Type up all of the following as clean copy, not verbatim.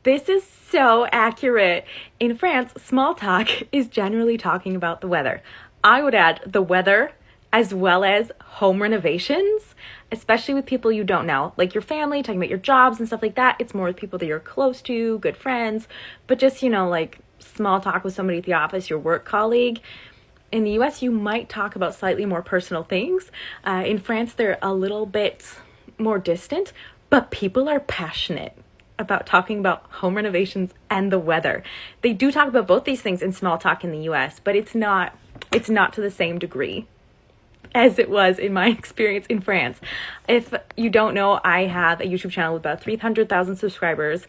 This is so accurate. In France, small talk is generally talking about the weather. I would add the weather as well as home renovations, especially with people you don't know, like your family, talking about your jobs and stuff like that. It's more with people that you're close to, good friends, but just, like small talk with somebody at the office, your work colleague. In the US, you might talk about slightly more personal things. In France, they're a little bit more distant, but people are passionate about talking about home renovations and the weather. They do talk about both these things in small talk in the US, but it's not to the same degree as it was in my experience in France. If you don't know, I have a YouTube channel with about 300,000 subscribers,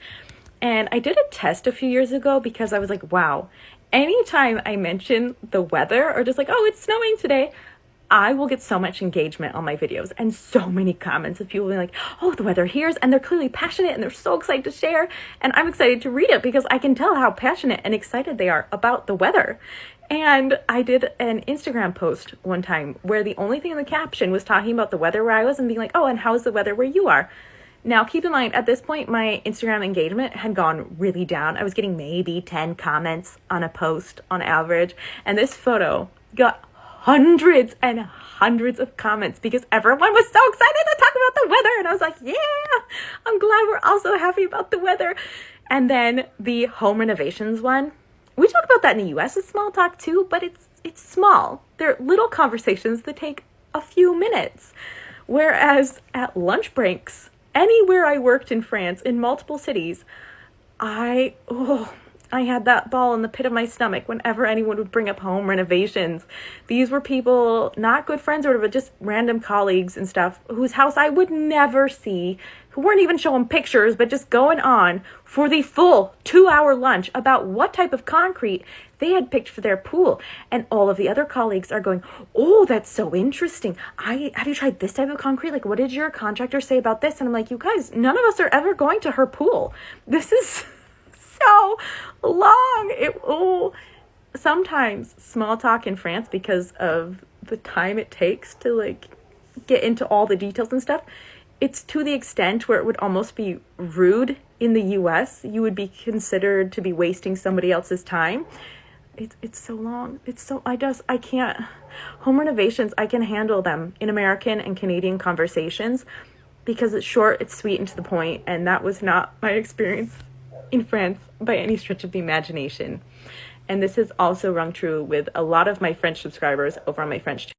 and I did a test a few years ago because I was like, wow, anytime I mention the weather or just like, oh, it's snowing today, I will get so much engagement on my videos and so many comments of people being like, oh, the weather here's, and they're clearly passionate and they're so excited to share. And I'm excited to read it because I can tell how passionate and excited they are about the weather. And I did an Instagram post one time where the only thing in the caption was talking about the weather where I was and being like, oh, and how's the weather where you are? Now, keep in mind, at this point, my Instagram engagement had gone really down. I was getting maybe 10 comments on a post on average. And this photo got hundreds and hundreds of comments because everyone was so excited to talk about the weather. And I was like, yeah, I'm glad we're also happy about the weather. And then the home renovations one, we talk about that in the US with small talk too, but it's small. They're little conversations that take a few minutes. Whereas at lunch breaks, anywhere I worked in France, in multiple cities, I had that ball in the pit of my stomach whenever anyone would bring up home renovations. These were people, not good friends or whatever, but just random colleagues and stuff, whose house I would never see, who weren't even showing pictures, but just going on for the full 2-hour lunch about what type of concrete they had picked for their pool. And all of the other colleagues are going, oh, that's so interesting. Have you tried this type of concrete? Like, what did your contractor say about this? And I'm like, you guys, none of us are ever going to her pool. This is so long. Sometimes small talk in France, because of the time it takes to like get into all the details and stuff, it's to the extent where it would almost be rude in the US. You would be considered to be wasting somebody else's time. It's so long. I can't. Home renovations, I can handle them in American and Canadian conversations because it's short, it's sweet, and to the point, and that was not my experience in France by any stretch of the imagination. And this has also rung true with a lot of my French subscribers over on my French channel.